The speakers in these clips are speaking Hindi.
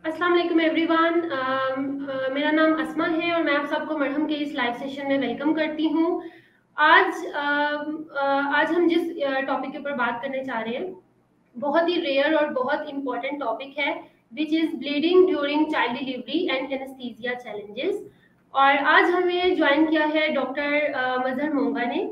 अस्सलाम वालेकुम एवरीवन। मेरा नाम अस्मा है और मैं आप सबको मरहम के इस लाइव सेशन में वेलकम करती हूँ। आज हम जिस टॉपिक के ऊपर बात करने जा रहे हैं बहुत ही रेयर और बहुत इम्पोर्टेंट टॉपिक है, which is bleeding during child delivery and anaesthesia challenges. और आज हमें ज्वाइन किया है डॉक्टर मजहर मोंगा ने,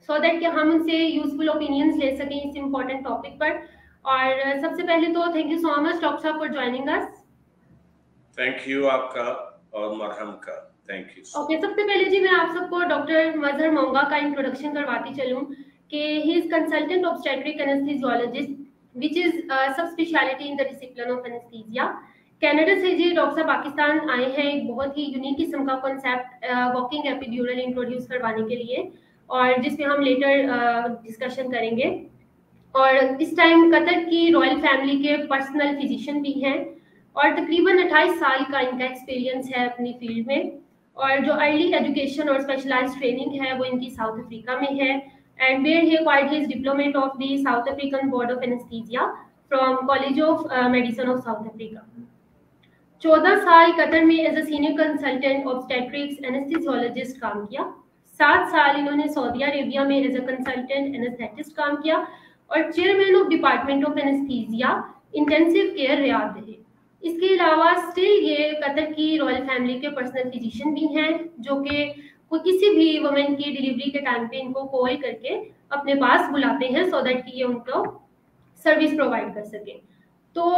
सो दैट कि हम उनसे यूजफुल ओपिनियंस ले सकें इस इम्पोर्टेंट टॉपिक पर। और सबसे पहले तो thank you so much doctor साहब for joining us. Thank you आपका और मरहम का थैंक यू। ओके, सबसे पहले जी मैं आप सबको डॉक्टर मजहर मोंगा का इंट्रोडक्शन करवाती चलूं कि he is consultant obstetric anaesthesiologist which is sub specialty in the discipline of anaesthesia. Canada से जी डॉक्टर साहब पाकिस्तान आए हैं एक बहुत ही यूनिक किस्म का कॉन्सेप्ट वॉकिंग एपिड्यूरल इंट्रोड्यूस करवाने के लिए, और जिसमें हम लेटर डिस्कशन करेंगे। और इस टाइम कतर की रॉयल फैमिली के पर्सनल फिजिशियन भी हैं और तकरीबन 28 साल का इनका एक्सपीरियंस है अपनी फील्ड में। और जो अर्ली एजुकेशन और स्पेशलाइज्ड ट्रेनिंग है वो इनकी साउथ अफ्रीका में है, and where he acquired his diplomate of the South African board of anaesthesia from college of medicine of South Africa. 14 साल कतर में as a senior consultant obstetrics anaesthesiologist काम किया। 7 साल इन्होंने सऊदी अरेबिया में एज अ कंसल्टेंट एनेस्थेटिस्ट काम किया और chairman of department of anaesthesia intensive care Riyadh रहे। इसके अलावा स्टिल ये कतर की रॉयल फैमिली के पर्सनल फिजिशियन भी हैं, जो कि कोई किसी भी वुमेन की डिलीवरी के टाइम पे इनको कॉल करके अपने पास बुलाते हैं सो दैट कि ये उनको सर्विस प्रोवाइड कर सके। तो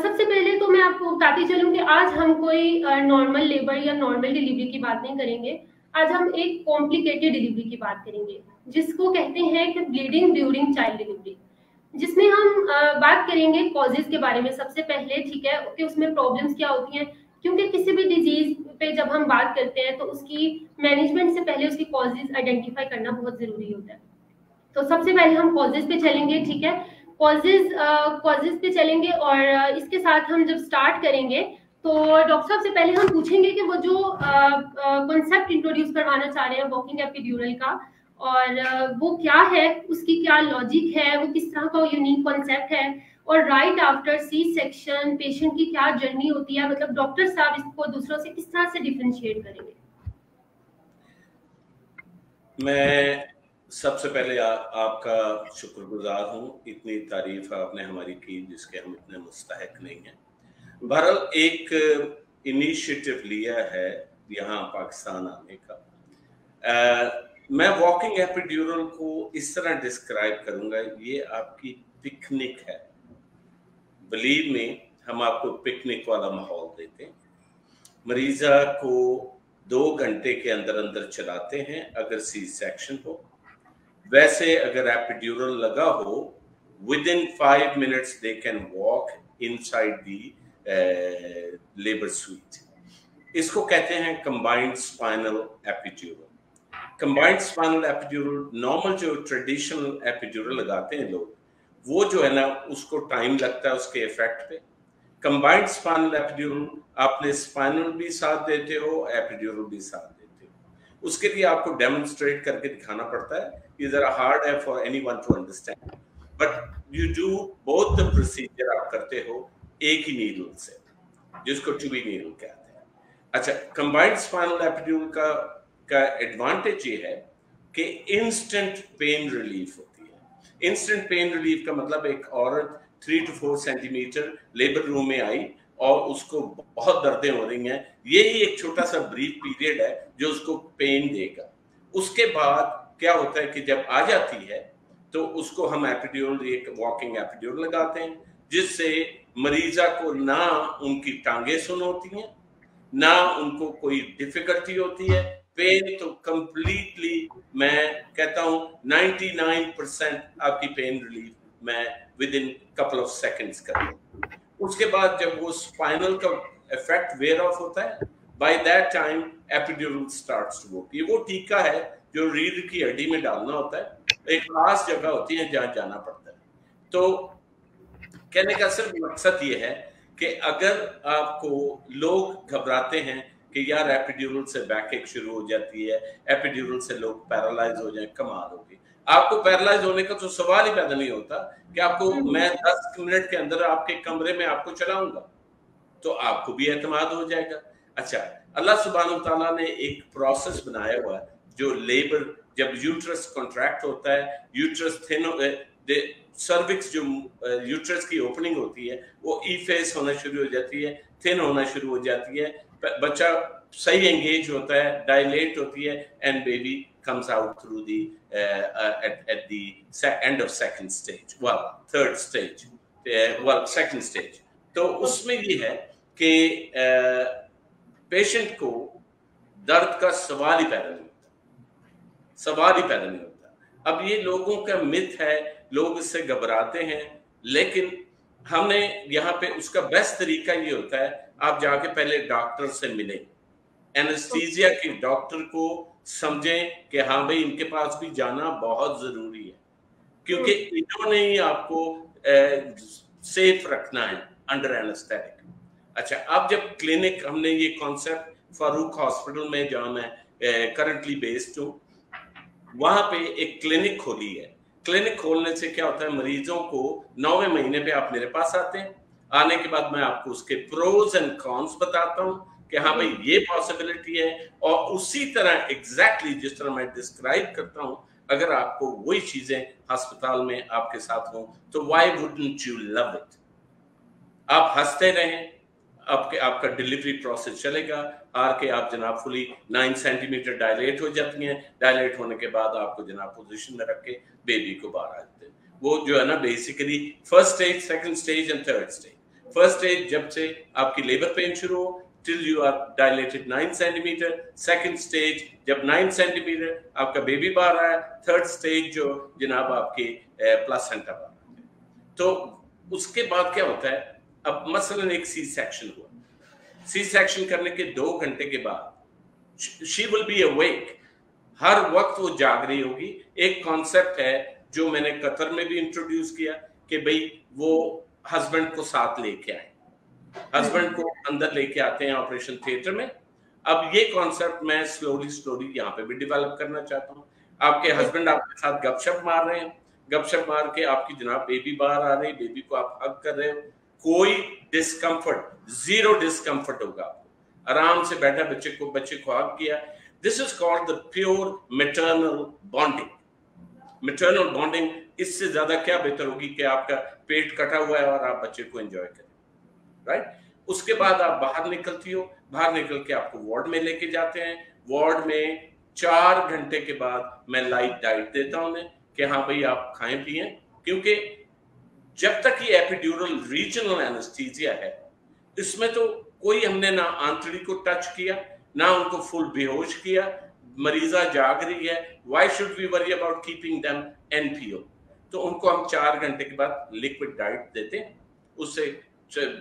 सबसे पहले तो मैं आपको बताती चलूँ कि आज हम कोई नॉर्मल लेबर या नॉर्मल डिलीवरी की बात नहीं करेंगे। आज हम एक कॉम्प्लिकेटेड डिलीवरी की बात करेंगे जिसको कहते हैं कि ब्लीडिंग ड्यूरिंग चाइल्ड डिलीवरी, जिसमें हम बात करेंगे कॉजेज के बारे में सबसे पहले, ठीक है, कि उसमें प्रॉब्लम्स क्या होती हैं। क्योंकि किसी भी डिजीज पे जब हम बात करते हैं तो उसकी मैनेजमेंट से पहले उसकी कॉजेज आइडेंटिफाई करना बहुत जरूरी होता है। तो सबसे पहले हम कॉजेज पे चलेंगे, ठीक है, कॉजेज पे चलेंगे। और इसके साथ हम जब स्टार्ट करेंगे तो डॉक्टर साहब से पहले हम पूछेंगे कि वो जो कॉन्सेप्ट इंट्रोड्यूस करवाना चाह रहे हैं वॉकिंग एपिड्यूरल का, और वो क्या है, उसकी क्या लॉजिक है, वो किस तरह का यूनिक कॉन्सेप्ट है, और right after C section patient की क्या जर्नी होती है, मतलब डॉक्टर साहब इसको दूसरों से किस तरह से डिफरेंशिएट करेंगे। मैं सबसे पहले आपका शुक्रगुजार हूँ, इतनी तारीफ आपने हमारी की जिसके हम इतने मुस्तहक नहीं हैं। बहरहाल एक इनिशिएटिव लिया है यहाँ पाकिस्तान आने का। मैं वॉकिंग एपिड्यूरल को इस तरह डिस्क्राइब करूँगा, ये आपकी पिकनिक है। बिलीव में हम आपको पिकनिक वाला माहौल देते हैं। मरीजा को 2 घंटे के अंदर अंदर चलाते हैं अगर सी सेक्शन हो। वैसे अगर एपिड्यूरल लगा हो with in 5 minutes they can walk inside the labour sweet. इसको कहते हैं combined spinal epidural. Combined spinal epidural, normal जो ट्रेडिशनल एपिड्यूरल लगाते हैं लोग, वो जो है ना उसको टाइम लगता है उसके इफेक्ट पे। कंबाइंड स्पाइनल एपिड्यूरल आपने स्पाइनल भी साथ देते हो, एपिड्यूरल भी साथ देते हो। उसके लिए आपको डेमोन्स्ट्रेट करके दिखाना पड़ता है। ये जरा हार्ड है for anyone to understand, but you do both the procedure. आप करते हो एक ही नीडल से, जिसको टूबी नीडल कहते हैं। अच्छा, कंबाइंड स्पाइनल एपिड्यूरल का एडवांटेज ये है कि इंस्टेंट पेन रिलीफ होती है। इंस्टेंट पेन रिलीफ का मतलब एक औरत 3 to 4 सेंटीमीटर लेबर रूम में आई और उसको बहुत दर्दें हो रही हैं, यही एक छोटा सा ब्रीफ पीरियड है जो उसको पेन देगा। उसके बाद क्या होता है कि जब आ जाती है तो उसको हम एपिड्यूरल, एक वॉकिंग एपिड्यूरल लगाते हैं, जिससे मरीजा को ना उनकी टांगे सुन होती हैं, ना उनको कोई डिफिकल्टी होती है। पेन तो कंप्लीटली, मैं कहता हूं 99% आपकी पेन रिलीफ मैं with in couple of seconds कर दूं। उसके बाद जब वो स्पाइनल का इफेक्ट वेयर ऑफ होता है, by that time epidural starts to work. ये वो टीका है जो रीढ़ की हड्डी में डालना होता है, एक खास जगह होती है जहां जाना पड़ता है। तो कहने का सिर्फ मकसद ये है कि अगर आपको लोग घबराते हैं कि यार एपिड्यूरल से बैकएक शुरू हो जाती है, एपिड्यूरल से लोग पैरालाइज हो जाए, कमाल होगी। आपको पैरालाइज होने का तो सवाल ही पैदा नहीं होता कि आपको मैं 10 मिनट के अंदर आपके कमरे में आपको चलाऊंगा। तो आपको भी एतमाद हो जाएगा। अच्छा, अल्लाह सुब्हानहू तआला ने एक प्रोसेस बनाया हुआ है, जो लेबर, जब यूट्रस कॉन्ट्रैक्ट होता है, यूट्रस थिन, सर्विक्स जो यूट्रस की ओपनिंग होती है वो ई फेस होना शुरू हो जाती है, थिन होना शुरू हो जाती है, बच्चा सही एंगेज होता है, डायलेट होती है, and baby comes out through the at the end of second stage, well third stage, well second stage। तो उसमें ये है कि पेशेंट को दर्द का सवाल ही पैदा नहीं होता, सवाल ही पैदा नहीं होता। अब ये लोगों का मिथ है, लोग इससे घबराते हैं, लेकिन हमने यहाँ पे उसका बेस्ट तरीका ये होता है, आप जाके पहले डॉक्टर से मिलें, एनेस्थीसिया के डॉक्टर को समझें कि हाँ भाई इनके पास भी जाना बहुत जरूरी है, क्योंकि इन्होंने ही आपको सेफ रखना है अंडर एनेस्थेटिक। अच्छा, अब जब क्लिनिक, हमने ये कॉन्सेप्ट फारूक हॉस्पिटल में जहाँ मैं करंटली बेस्ड हूँ, वहां पे एक क्लिनिक खोली है। क्लिनिक खोलने से क्या होता है, मरीजों को 9वें महीने पे आप मेरे पास आते हैं, आने के बाद मैं आपको उसके प्रोज एंड कॉन्स बताता हूँ कि हाँ भाई ये पॉसिबिलिटी है, और उसी तरह एग्जैक्टली जिस तरह मैं डिस्क्राइब करता हूँ, अगर आपको वही चीजें अस्पताल में आपके साथ हो तो why wouldn't you love it. आप हंसते रहें, आपका डिलीवरी प्रोसेस चलेगा, आर के आप जनाब फुली 9 सेंटीमीटर डायलेट हो जाती हैं, डायलेट होने के बाद आपको जनाब पोजीशन में रख के बेबी को बाहर आ जाते हैं। वो जो है ना basically first stage, second stage and third stage. First stage जब से आपकी लेबर पेन शुरू हो till you are dilated 9 centimeter, second stage जब 9 centimeter आपका बेबी बाहर आया, थर्ड स्टेज जो जनाब आपके प्लासेंटा बाहर आते हैं। तो उसके बाद क्या होता है, अब मसलन एक सी सेक्शन हुआ, सी सेक्शन करने के 2 घंटे के बाद शी विल बी अवेक, हर वक्त वो जाग रही होगी। एक कॉन्सेप्ट है जो मैंने कतर में भी इंट्रोड्यूस किया कि भाई वो हस्बैंड को साथ लेके आए, हस्बैंड को अंदर लेके आते हैं ऑपरेशन थिएटर में। अब ये कॉन्सेप्ट मैं स्लोली यहाँ पे भी डेवलप करना चाहता हूँ। आपके हस्बैंड आपके साथ गपशप मार रहे हैं, गपशप मार के आपकी जनाब बेबी बाहर आ रही, बेबी को आप हग कर रहे हो, कोई डिस्कम्फर्ट, जीरो डिस्कम्फर्ट होगा आपको, आराम से बैठा बच्चे को हग किया। This is called the pure maternal bonding. Maternal bonding इससे ज्यादा क्या बेहतर होगी कि आपका पेट कटा हुआ है और आप बच्चे को एंजॉय करें, राइट। उसके बाद आप बाहर निकलती हो, बाहर निकल के आपको वार्ड में लेके जाते हैं। वार्ड में 4 घंटे के बाद मैं लाइट डाइट देता हूं उन्हें कि हाँ भाई आप खाएं पिएं, क्योंकि जब तक ये एपिड्यूरल रीजनल एनेस्थीसिया है, इसमें तो कोई हमने ना आंतड़ी को टच किया, ना उनको फुल बेहोश किया, मरीजा जाग रही है, why should we worry about keeping them NPO. तो उनको हम 4 घंटे के बाद लिक्विड डाइट देते हैं, उससे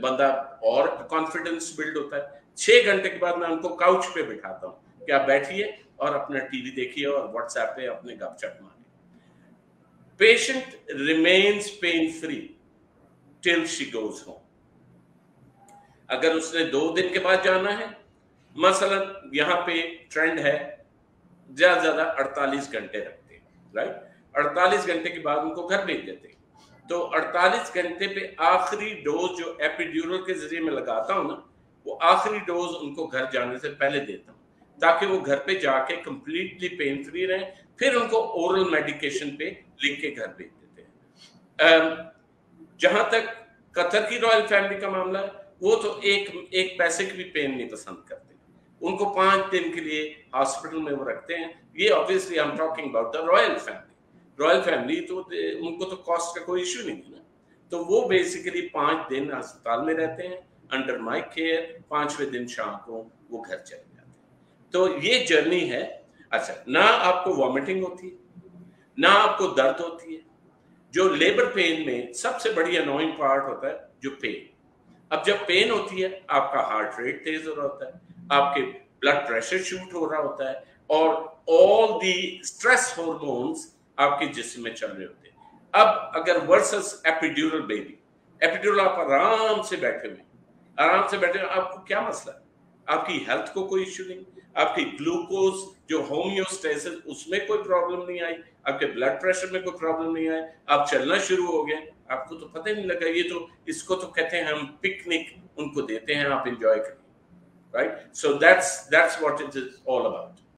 बंदा और कॉन्फिडेंस बिल्ड होता है। 6 घंटे के बाद मैं उनको काउच पे बिठाता हूँ कि आप बैठिए और अपना टीवी देखिए और व्हाट्सएप पे अपने गपशप मारिए। Patient remains pain free till she goes home. अगर उसने 2 दिन के बाद जाना है, मसलन यहाँ पे ट्रेंड है ज्यादा ज्यादा 48 घंटे रखते हैं, राइट। 48 घंटे के बाद उनको घर भेज देते हैं। तो 48 घंटे पे आखिरी डोज जो एपिड्यूरल के जरिए मैं लगाता हूँ ना, वो आखिरी डोज उनको घर जाने से पहले देता हूँ, ताकि वो घर पे जाके कंप्लीटली पेन फ्री रहे। फिर उनको ओरल मेडिकेशन पे लिख के घर भेज देते हैं। जहां तक कतर की रॉयल फैमिली का मामला है, वो तो एक पैसे की भी पेन नहीं पसंद करते, उनको 5 दिन के लिए हॉस्पिटल में वो रखते हैं। ये obviously I am talking about the royal family. Royal family तो उनको तो कॉस्ट का कोई इश्यू नहीं है ना, तो वो बेसिकली 5 दिन अस्पताल में रहते हैं अंडर माय केयर, 5वें दिन शाम को वो घर चले जाते हैं। तो ये जर्नी है। अच्छा, ना आपको वॉमिटिंग होती है, ना आपको दर्द होती है। जो लेबर पेन में सबसे बड़ी अनोइंग पार्ट होता है जो पेन। अब जब पेन होती है, आपका हार्ट रेट तेज हो रहा होता है, आपके ब्लड प्रेशर शूट हो रहा होता है, और ऑल दी स्ट्रेस हार्मोन्स आपके जिस्म में चल रहे होते हैं। अब अगर वर्सेस एपिड्यूरल बेबी, एपिड्यूरल आप आराम से बैठे हुए, आपको क्या मसला है? आपकी हेल्थ को कोई इश्यू नहीं, आपकी ग्लूकोज जो होम्योस्टेसिस उसमें कोई प्रॉब्लम नहीं आई, आपके ब्लड प्रेशर में कोई प्रॉब्लम नहीं आई, आप चलना शुरू हो गए, आपको तो पता ही नहीं लगा। ये तो इसको तो कहते हैं हम पिकनिक उनको देते हैं, आप एंजॉय करिए, right? So that's what it is all about.